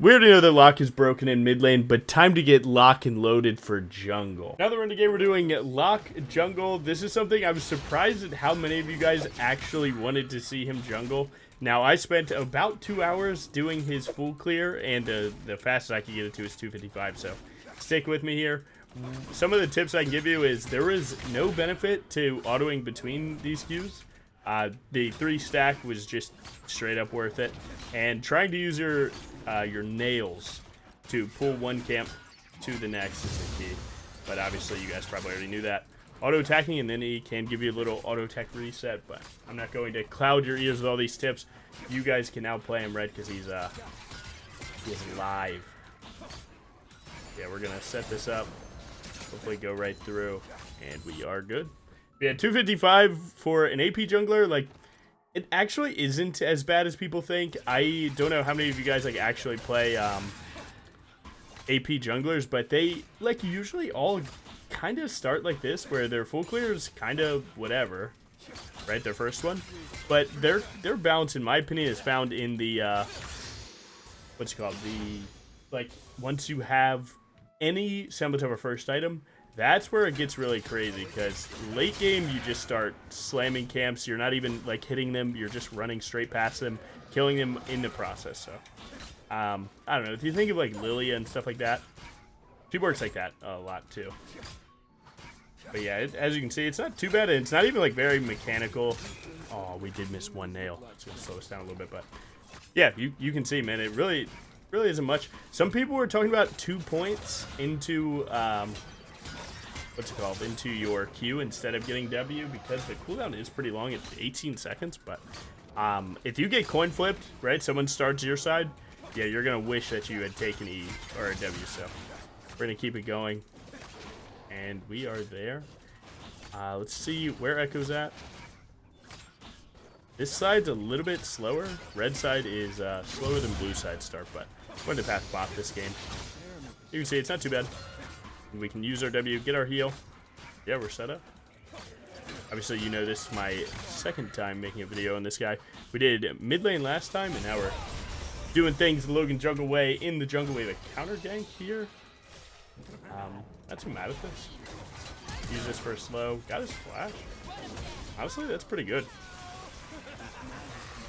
We already know that Locke is broken in mid lane, but time to get lock and loaded for jungle. Now that we're in the game, we're doing Locke jungle. This is something I was surprised at how many of you guys actually wanted to see him jungle. Now, I spent about 2 hours doing his full clear, and the fastest I could get it to is 255, so stick with me here. Some of the tips I can give you is there is no benefit to autoing between these queues. The 3 stack was just straight up worth it, and trying to use your nails to pull one camp to the next is the key. But obviously, you guys probably already knew that. Auto attacking, and then he can give you a little auto tech reset, but I'm not going to cloud your ears with all these tips. You guys can now play him red because he's live. Yeah, we're gonna set this up. Hopefully, go right through, and we are good. Yeah, 255 for an AP jungler, like, it actually isn't as bad as people think. I don't know how many of you guys, like, actually play AP junglers, but they, like, usually all kind of start like this, where their full clear is kind of whatever, right? Their first one. But their balance, in my opinion, is found in the, what's it called? Like, once you have any semblance of a first item, that's where it gets really crazy, because late game you just start slamming camps. You're not even like hitting them, you're just running straight past them, killing them in the process. So I don't know, if you think of like Lilia and stuff like that, she works like that a lot too. But yeah, as you can see, it's not too bad, and it's not even like very mechanical. Oh, we did miss one nail. It's gonna slow us down a little bit, but yeah, you can see, man, it really isn't much. Some people were talking about 2 points into what's it called, into your Q instead of getting W, because the cooldown is pretty long at 18 seconds. But if you get coin flipped, right, someone starts your side, yeah, you're gonna wish that you had taken E or a W. So we're gonna keep it going, and we are there. Let's see where Echo's at. This side's a little bit slower. Red side is slower than blue side start, but I'm going to path bot this game. You can see it's not too bad. We can use our W, get our heal. Yeah, we're set up. Obviously, you know this is my second time making a video on this guy. We did mid lane last time, and now we're doing things the Logan jungle way in the jungle way. The counter gank here. Not too mad at this. Use this for a slow. Got his flash. Honestly, that's pretty good.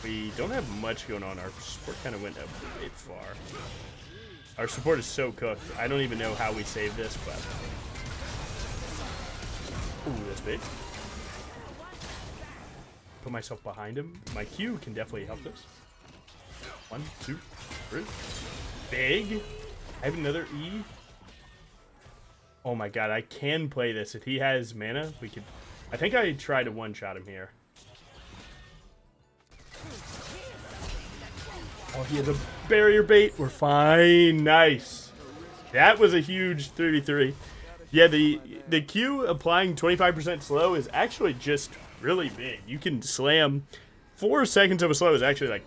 We don't have much going on. Our support kind of went a bit far. Our support is so cooked. I don't even know how we saved this, but... Ooh, that's big. Put myself behind him. My Q can definitely help this. 1, 2, 3. Big. I have another E. Oh my god, I can play this. If he has mana, we could... I think I tried to one-shot him here. Oh, he has a barrier bait. We're fine. Nice. That was a huge 3v3. Yeah, the Q applying 25% slow is actually just really big. You can slam 4 seconds of a slow is actually like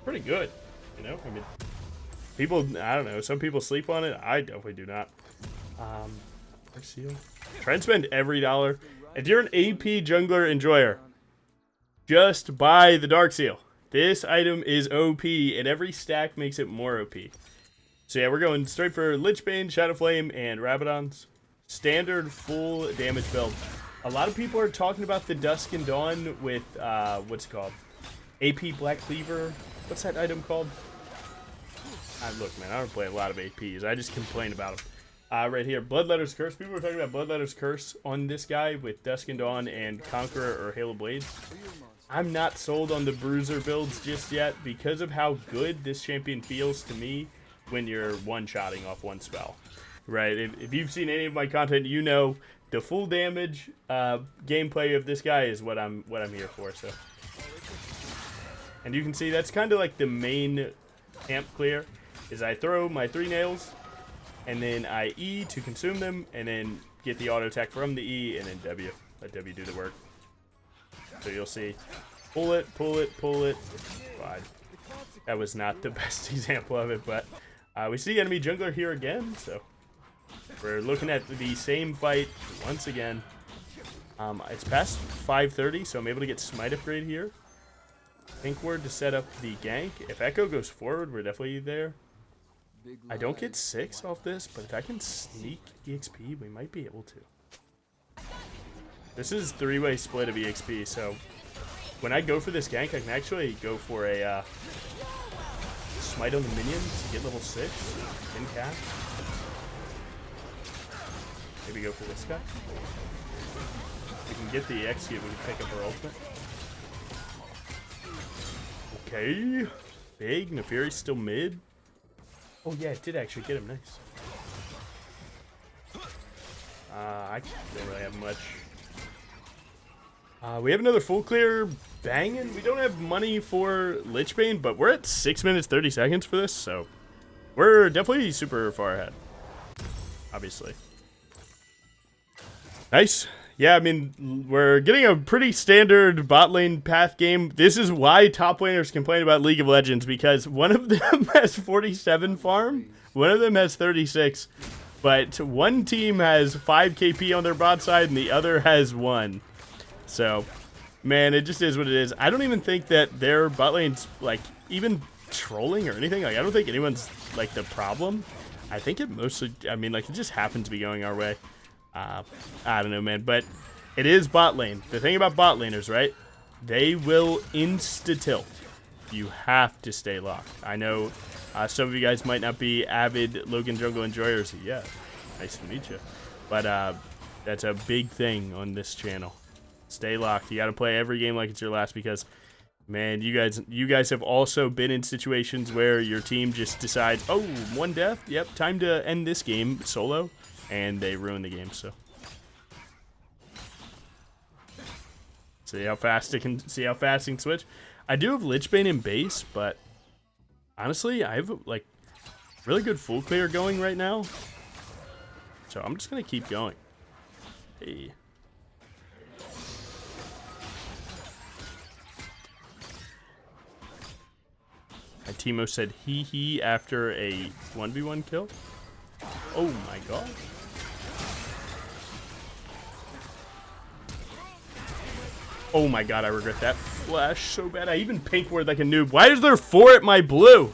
pretty good. You know, I mean, people, I don't know, some people sleep on it. I definitely do not. Seal. Try and spend every dollar. If you're an AP jungler enjoyer, just buy the Dark Seal. This item is OP, and every stack makes it more OP. So yeah, we're going straight for Lichbane, Shadow Flame, and Rabadons. Standard full damage build. A lot of people are talking about the Dusk and Dawn with, what's it called? AP Black Cleaver. What's that item called? Look, man, I don't play a lot of APs. I just complain about them. Right here, Bloodletter's Curse. People were talking about Bloodletter's Curse on this guy with Dusk and Dawn and Conqueror or Halo Blades. I'm not sold on the Bruiser builds just yet because of how good this champion feels to me when you're one-shotting off one spell. Right? If you've seen any of my content, you know the full damage gameplay of this guy is what I'm here for. So, and you can see that's kind of like the main camp clear. Is I throw my 3 nails, and then I E to consume them, and then get the auto attack from the E, and then W. Let W do the work. So you'll see, pull it, pull it, pull it. God, that was not the best example of it, but we see enemy jungler here again, so we're looking at the same fight once again. It's past 5:30, so I'm able to get smite upgrade here. Think word to set up the gank. If Echo goes forward, we're definitely there. I don't get 6 off this, but if I can sneak EXP, we might be able to. This is 3-way split of EXP, so when I go for this gank, I can actually go for a smite on the minions to get level 6 in cap. Maybe go for this guy. We can get the EX here, we can pick up our ultimate. Okay. Big. Nefari's still mid. Oh yeah, it did actually get him. Nice. I don't really have much. We have another full clear banging. We don't have money for Lichbane, but we're at 6 minutes 30 seconds for this, so we're definitely super far ahead. Obviously. Nice. Yeah, I mean, we're getting a pretty standard bot lane path game. This is why top laners complain about League of Legends, because one of them has 47 farm, one of them has 36, but one team has 5 KP on their bot side and the other has 1. So, man, it just is what it is. I don't even think that their bot lane's, like, even trolling or anything. Like, I don't think anyone's, like, the problem. I think it mostly, I mean, like, it just happens to be going our way. I don't know, man, but it is bot lane. The thing about bot laners, right? They will insta-tilt. You have to stay locked. I know some of you guys might not be avid Logan jungle enjoyers. Yeah, nice to meet you. But that's a big thing on this channel. Stay locked. You got to play every game like it's your last because, man, you guys have also been in situations where your team just decides, oh, 1 death? Yep, time to end this game solo. And they ruin the game, so. See how fast it can switch. I do have Lichbane in base, but honestly, I have like really good full clear going right now. So I'm just gonna keep going. Hey. My Timo said hee after a 1v1 kill. Oh my god. Oh my god, I regret that flash so bad. I even pink ward like a noob. Why is there 4 at my blue?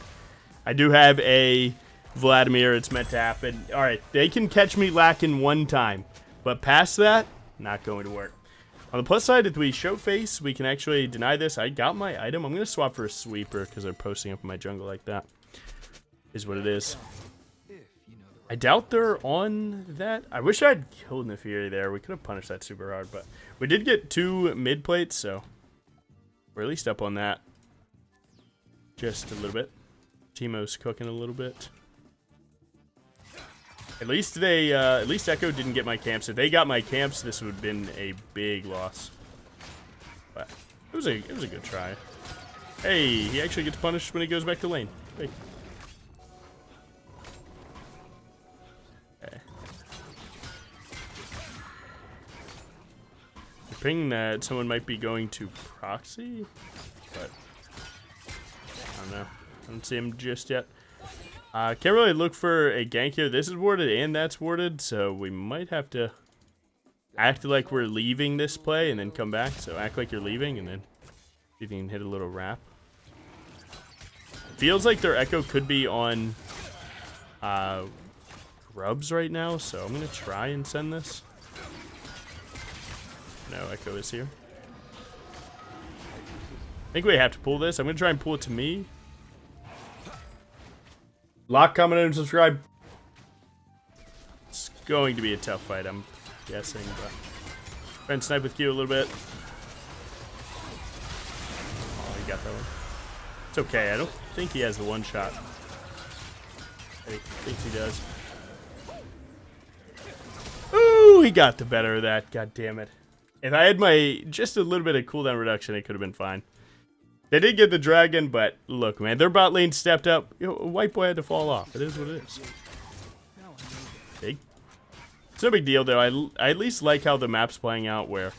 I do have a Vladimir. It's meant to happen. Alright, they can catch me lacking 1 time. But past that, not going to work. On the plus side, if we show face, we can actually deny this. I got my item. I'm going to swap for a sweeper because they're posting up in my jungle like that. Is what it is. I doubt they're on that. I wish I'd killed Nefiri there. We could have punished that super hard, but we did get 2 mid plates, so we're at least up on that. Just a little bit. Timo's cooking a little bit. At least Echo didn't get my camps. If they got my camps, this would have been a big loss. But it was a good try. Hey, he actually gets punished when he goes back to lane. Hey. Ping that someone might be going to proxy, but I don't know. I don't see him just yet. Can't really look for a gank here. This is warded and that's warded, so we might have to act like we're leaving this play and then come back. So act like you're leaving and then see if you can hit a little wrap. Feels like their Echo could be on Grubs right now, so I'm gonna try and send this. No, Echo is here. I think we have to pull this. I'm going to try and pull it to me. Locke, comment, and subscribe. It's going to be a tough fight, I'm guessing. But try and snipe with Q a little bit. Oh, he got that one. It's okay. I don't think he has the 1 shot. I think he does. Ooh, he got the better of that. God damn it. If I had just a little bit of cooldown reduction, it could have been fine. They did get the dragon, but look, man, their bot lane stepped up. You know, White Boy had to fall off. It is what it is. Big. It's no big deal, though. I at least like how the map's playing out where,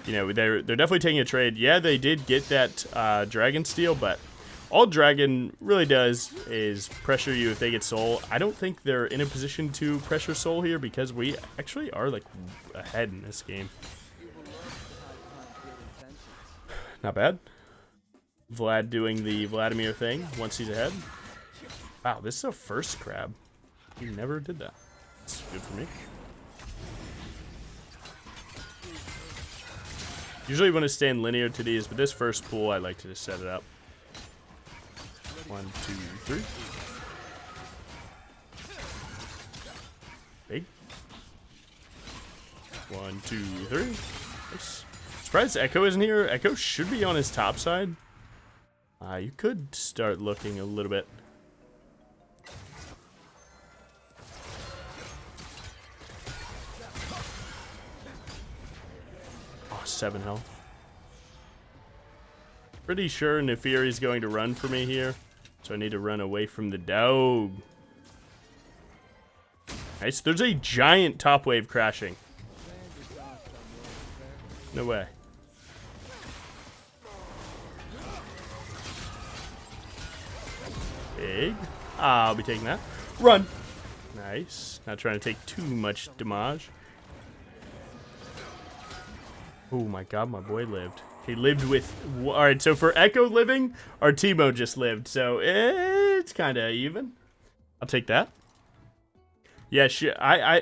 you know, they're definitely taking a trade. Yeah, they did get that dragon steal, but all dragon really does is pressure you if they get soul. I don't think they're in a position to pressure soul here because we actually are like ahead in this game. Not bad. Vlad doing the Vladimir thing once he's ahead. Wow, this is a first crab. He never did that. It's good for me. Usually want to stay in linear to these, but this first pool, I like to just set it up. 1, 2, 3. Big. 1, 2, 3. Nice. Surprised Echo isn't here. Echo should be on his top side. You could start looking a little bit. Oh, 7 health. Pretty sure Neferi's going to run for me here. So I need to run away from the dog. Nice. There's a giant top wave crashing. No way. Big. I'll be taking that. Run. Nice. Not trying to take too much damage. Oh my god, my boy lived. He lived with... Alright, so for Echo living, our Teemo just lived. So it's kind of even. I'll take that. Yeah,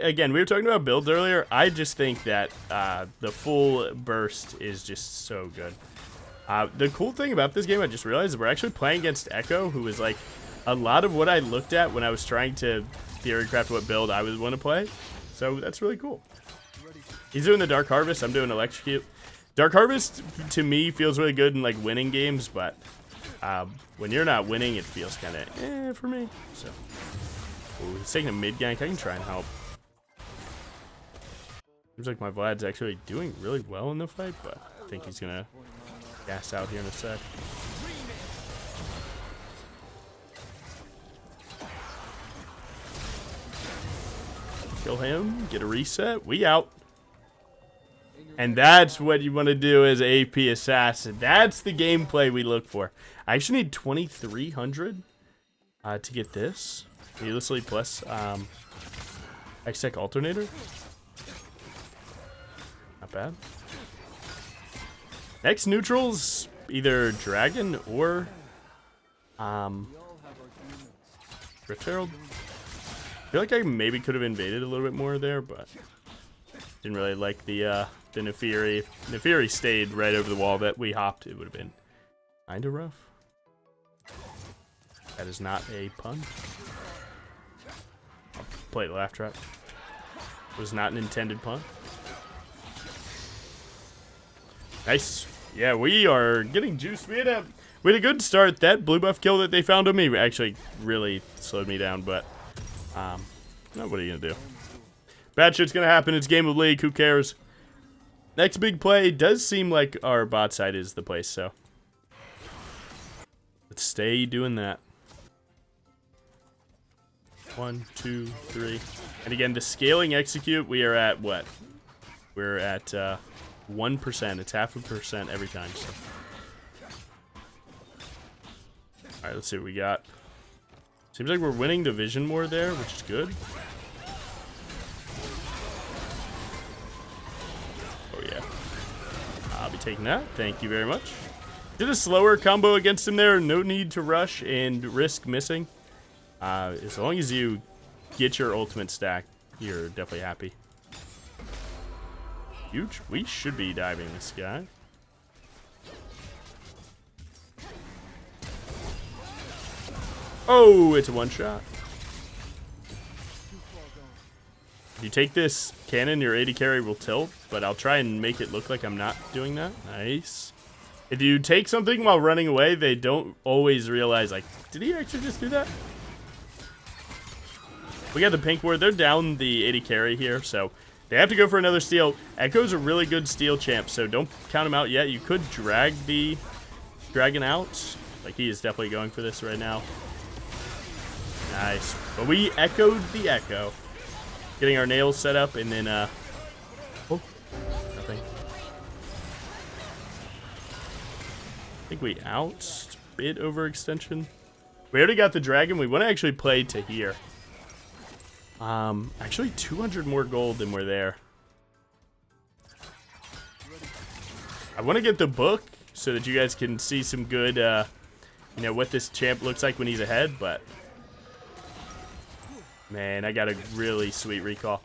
again, we were talking about builds earlier. I just think that the full burst is just so good. The cool thing about this game, I just realized, is we're actually playing against Echo, who is like a lot of what I looked at when I was trying to theorycraft what build I would want to play. So that's really cool. He's doing the Dark Harvest. I'm doing Electrocute. Dark Harvest, to me, feels really good in like winning games, but when you're not winning, it feels kind of for me. So, ooh, he's taking a mid gank. I can try and help. Seems like my Vlad's actually doing really well in the fight, but I think he's gonna gas out here in a sec. Kill him, get a reset. We out. And that's what you want to do as AP assassin. That's the gameplay we look for. I actually need 2,300 to get this. Needlessly plus X-Tech alternator. Not bad. Next neutrals, either Dragon or Rift Herald. I feel like I maybe could have invaded a little bit more there, but didn't really like the Neferi. If Neferi stayed right over the wall that we hopped, it would have been kind of rough. That is not a pun. I'll play the laugh track. It was not an intended pun. Nice. Yeah, we are getting juiced. We had a good start. That blue buff kill that they found on me actually really slowed me down, but what are you gonna do? Bad shit's gonna happen. It's Game of League. Who cares? Next big play does seem like our bot side is the place, so let's stay doing that. 1, 2, 3. And again, the scaling execute, we are at what? We're at 1%. It's 0.5% every time. So. Alright, let's see what we got. Seems like we're winning division more there, which is good. I'll be taking that. Thank you very much. Did a slower combo against him there. No need to rush and risk missing. As long as you get your ultimate stack, you're definitely happy. Huge. We should be diving this guy. Oh, it's a one shot. If you take this cannon, your AD carry will tilt, but I'll try and make it look like I'm not doing that. Nice. If you take something while running away, they don't always realize, like, did he actually just do that? We got the pink ward. They're down the AD carry here, so they have to go for another steal. Echo's a really good steal champ, so don't count him out yet. You could drag the dragon out. Like, he is definitely going for this right now. Nice. But we echoed the echo. Getting our nails set up, and then, oh, nothing. I think we out bit overextension. We already got the dragon. We want to actually play to here. Actually 200 more gold than we're there. I want to get the book so that you guys can see some good, you know, what this champ looks like when he's ahead, but man, I got a really sweet recall.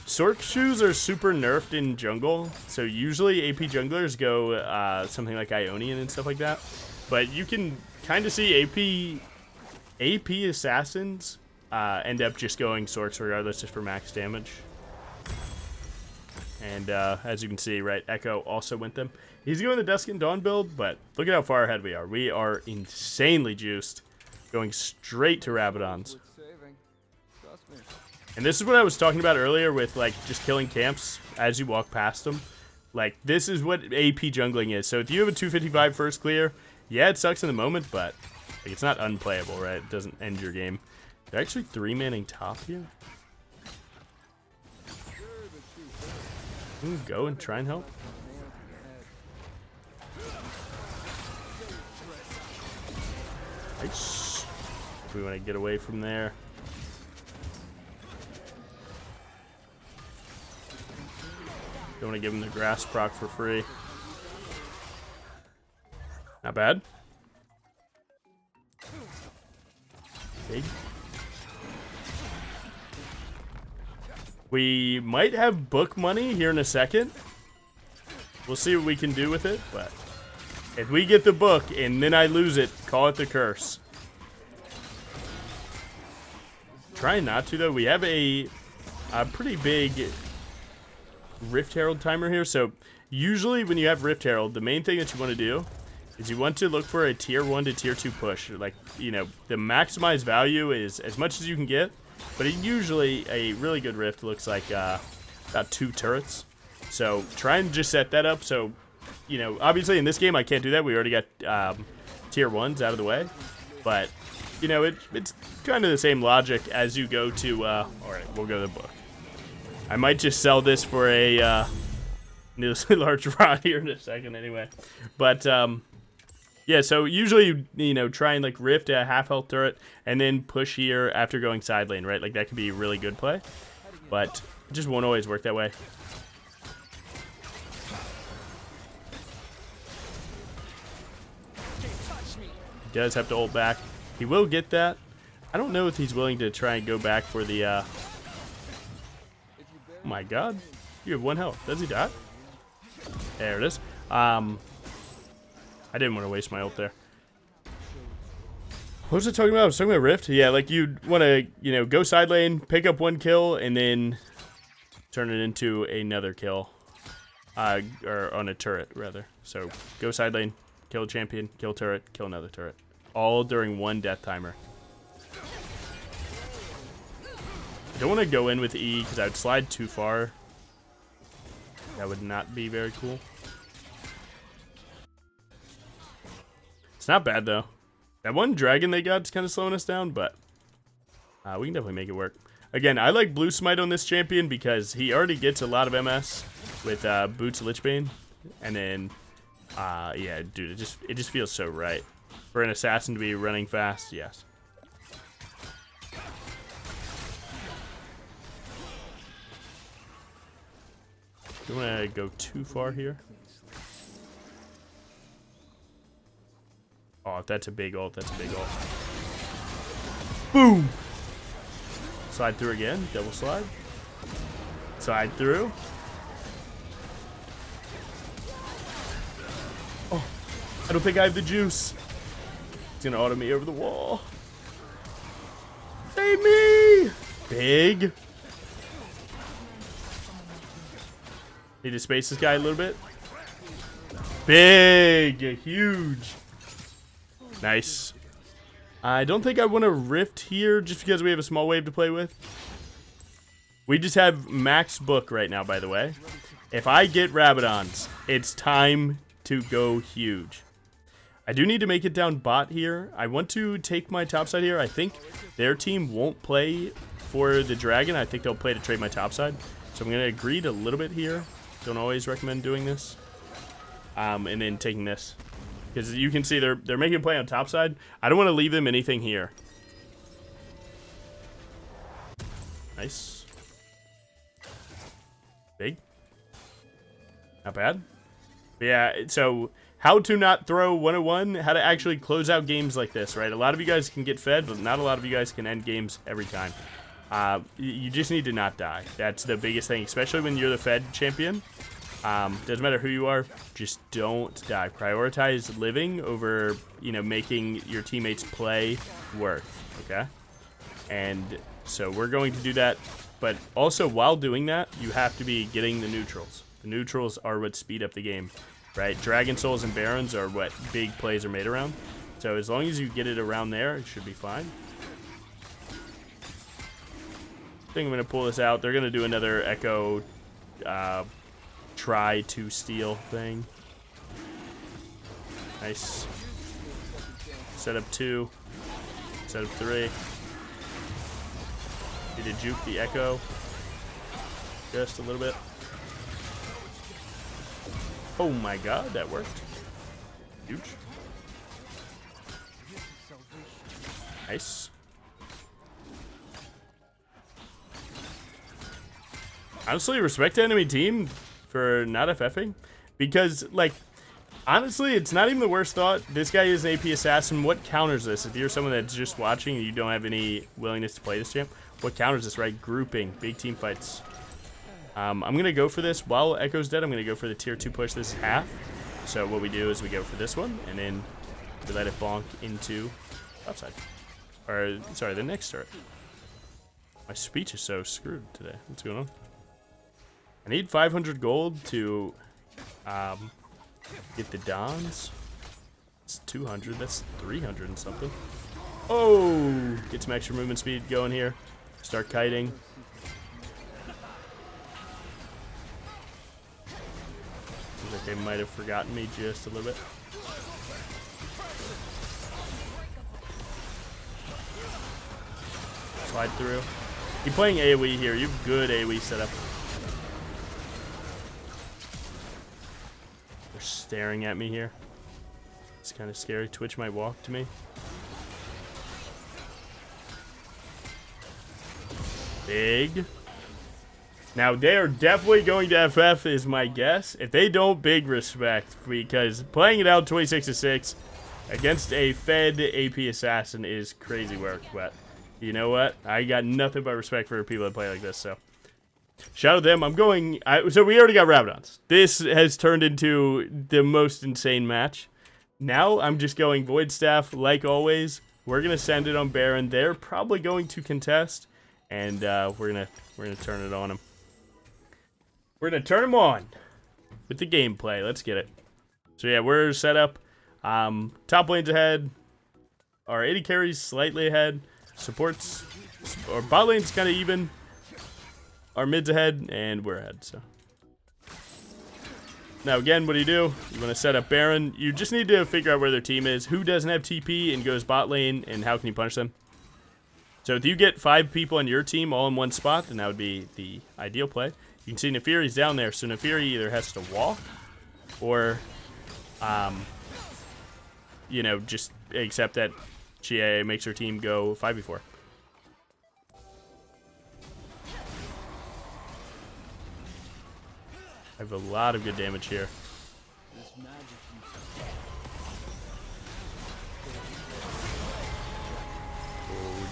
Sword shoes are super nerfed in jungle, so usually AP junglers go something like Ionian and stuff like that, but you can kind of see AP assassins end up just going swords regardless, just for max damage. And as you can see, right, Echo also went them. He's going the Dusk and Dawn build, but look at how far ahead we are. We are insanely juiced, going straight to Rabadons. And this is what I was talking about earlier with, like, just killing camps as you walk past them. Like, this is what AP jungling is. So if you have a 255 first clear, yeah, it sucks in the moment, but like, it's not unplayable, right? It doesn't end your game. They're actually 3-manning top here. Go and try and help. Nice. We want to get away from there. Don't want to give him the grass proc for free. Not bad. Big. We might have book money here in a second. We'll see what we can do with it, but if we get the book and then I lose it, call it the curse. Trying not to, though. We have a pretty big Rift Herald timer here. So usually when you have Rift Herald, the main thing that you want to do is you want to look for a tier 1 to tier 2 push. Like, you know, the maximized value is as much as you can get, but usually a really good Rift looks like about 2 turrets. So try and just set that up. So, you know, obviously in this game I can't do that. We already got tier 1s out of the way. But, you know, it's kind of the same logic as you go to, alright, we'll go to the book. I might just sell this for a needlessly large rod here in a second anyway. But, yeah, so usually, you know, try and, like, Rift a half health turret and then push here after going side lane, right? Like, that could be a really good play. But it just won't always work that way. He does have to ult back. He will get that. I don't know if he's willing to try and go back for the, Oh my god. You have 1 health. Does he die? There it is. I didn't want to waste my ult there. What was I talking about? I was talking about Rift. Yeah, like you'd want to, you know, go side lane, pick up 1 kill, and then turn it into another kill. Or on a turret, rather. So go side lane, kill a champion, kill turret, kill another turret. All during 1 death timer. I don't want to go in with E because I would slide too far. That would not be very cool. It's not bad, though. That 1 dragon they got is kind of slowing us down, but we can definitely make it work. Again, I like Blue Smite on this champion because he already gets a lot of MS with Boots Lichbane. And then, yeah, dude, it just feels so right. For an assassin to be running fast, yes. Don't want to go too far here. Oh, if that's a big ult, that's a big ult. Boom! Slide through again, double slide. Slide through. Oh, I don't think I have the juice. It's gonna auto me over the wall. Save me! Big. Need to space this guy a little bit. Big, huge. Nice. I don't think I want to Rift here just because we have a small wave to play with. We just have max book right now, by the way. If I get Rabadons, it's time to go huge. I do need to make it down bot here. I want to take my top side here. I think their team won't play for the dragon. I think they'll play to trade my top side. So I'm going to greed a little bit here. Don't always recommend doing this. And then taking this. Because you can see they're making a play on top side. I don't want to leave them anything here. Nice. Big. Not bad. But yeah, so how to not throw 101, how to actually close out games like this, right? A lot of you guys can get fed, but not a lot of you guys can end games every time. You just need to not die. That's the biggest thing, especially when you're the fed champion. Doesn't matter who you are, just don't die. Prioritize living over, you know, making your teammates play worth, okay? And so we're going to do that, but also while doing that, you have to be getting the neutrals. The neutrals are what speed up the game, right? Dragon Souls and Barons are what big plays are made around. So as long as you get it around there, it should be fine. I think I'm going to pull this out. They're going to do another Echo try to steal thing. Nice. Set up 2. Set up 3. Need to juke the Echo just a little bit. Oh my god, that worked. Huge. Nice. Honestly, respect the enemy team for not FFing. Because, like, honestly, it's not even the worst thought. This guy is an AP assassin. What counters this? If you're someone that's just watching and you don't have any willingness to play this champ, what counters this, right? Grouping, big team fights. I'm going to go for this. While Echo's dead, I'm going to go for the tier 2 push. This is half. So what we do is we go for this one, and then we let it bonk into outside. Or, sorry, the next turret. My speech is so screwed today. What's going on? I need 500 gold to get the Dons. It's 200. That's 300 and something. Oh! Get some extra movement speed going here. Start kiting. Seems like they might have forgotten me just a little bit. Slide through. You're playing AoE here. You have good AoE setup. They're staring at me here. It's kind of scary. Twitch might walk to me. Big. Now, they are definitely going to FF is my guess. If they don't, big respect. Because playing it out 26-6 against a fed AP assassin is crazy work. But you know what? I got nothing but respect for people that play like this. So shout out to them. I'm going. So we already got Rabadons. This has turned into the most insane match. Now I'm just going Void Staff like always. We're going to send it on Baron. They're probably going to contest. And we're gonna turn it on him. We're gonna turn him on with the gameplay. Let's get it. So yeah, we're set up. Top lane's ahead. Our AD carries slightly ahead. Supports or bot lane's kind of even. Our mid's ahead, and we're ahead. So now again, what do? You want to set up Baron. You just need to figure out where their team is, who doesn't have TP and goes bot lane, and how can you punish them. So if you get 5 people on your team all in one spot, then that would be the ideal play. You can see Nefiri's down there, so Nefiri either has to walk or, you know, just accept that she makes her team go 5v4. I have a lot of good damage here.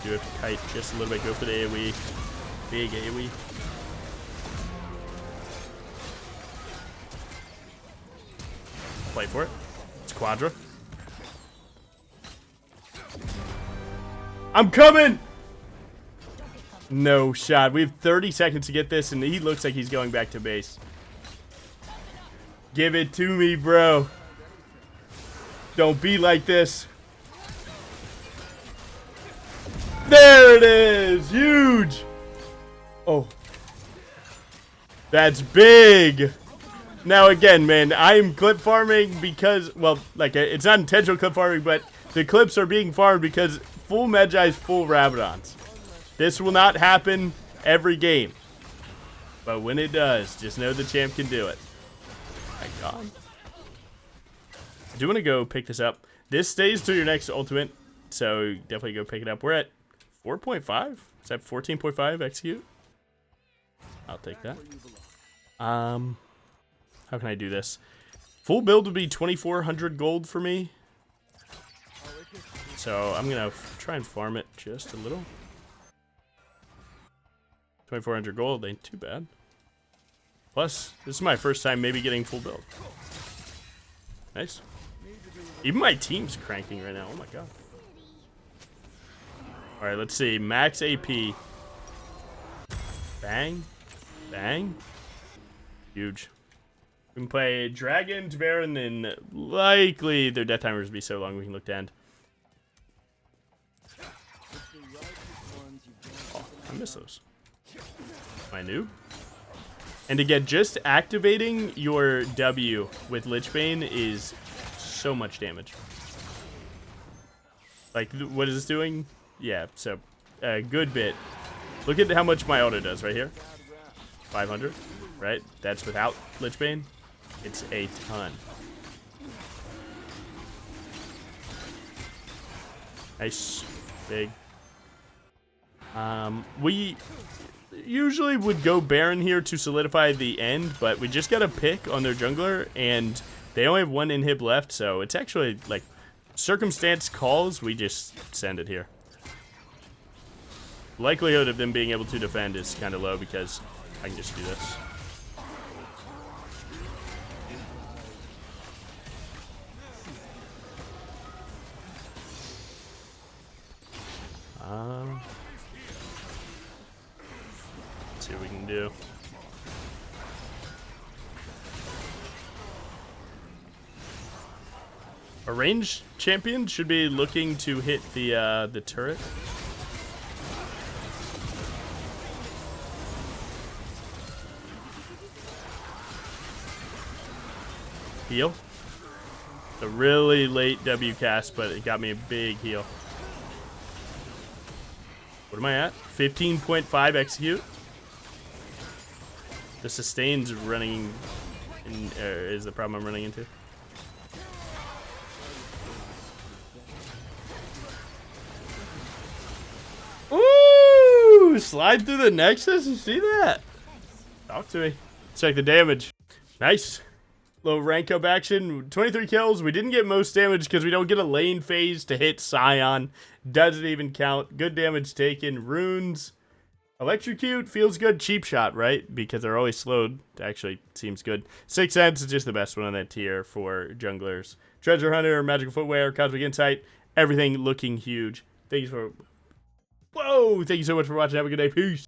Do have to kite just a little bit. Go for the AoE. Big AoE. Play for it. It's Quadra. I'm coming! No shot. We have 30 seconds to get this, and he looks like he's going back to base. Give it to me, bro. Don't be like this. There it is! Huge! Oh. That's big! Now again, man, I'm clip farming because, well, like, it's not intentional clip farming, but the clips are being farmed because full Medjai's full Rabadons. This will not happen every game. But when it does, just know the champ can do it. My god. I do want to go pick this up. This stays to your next ultimate, so definitely go pick it up. We're at 4.5? Is that 14.5 execute? I'll take that. How can I do this? Full build would be 2,400 gold for me. So I'm going to try and farm it just a little. 2,400 gold ain't too bad. Plus, this is my first time maybe getting full build. Nice. Even my team's cranking right now. Oh my god. Alright, let's see. Max AP. Bang. Bang. Huge. We can play Dragon, Baron, and likely their death timers will be so long we can look to end. Oh, I miss those. Am I noob? And again, just activating your W with Lichbane is so much damage. Like, what is this doing? Yeah, so a good bit. Look at how much my auto does right here. 500, right? That's without Lichbane. It's a ton. Nice. Big. We usually would go Baron here to solidify the end, but we just got a pick on their jungler, and they only have one inhib left, so it's actually, like, circumstance calls, we just send it here. Likelihood of them being able to defend is kind of low because I can just do this. Let's see what we can do. A ranged champion should be looking to hit the turret. Heal. A really late W cast, but it got me a big heal. What am I at? 15.5 execute. The sustain's running in, is the problem I'm running into. Ooh! Slide through the Nexus? You see that? Talk to me. Check the damage. Nice. Little rank up action. 23 kills. We didn't get most damage because we don't get a lane phase to hit Scion. Doesn't even count. Good damage taken. Runes. Electrocute feels good. Cheap shot, right? Because they're always slowed. Actually, seems good. 6 cents is just the best one on that tier for junglers. Treasure Hunter, Magical Footwear, Cosmic Insight. Everything looking huge. Thank you for... Whoa! Thank you so much for watching. Have a good day. Peace.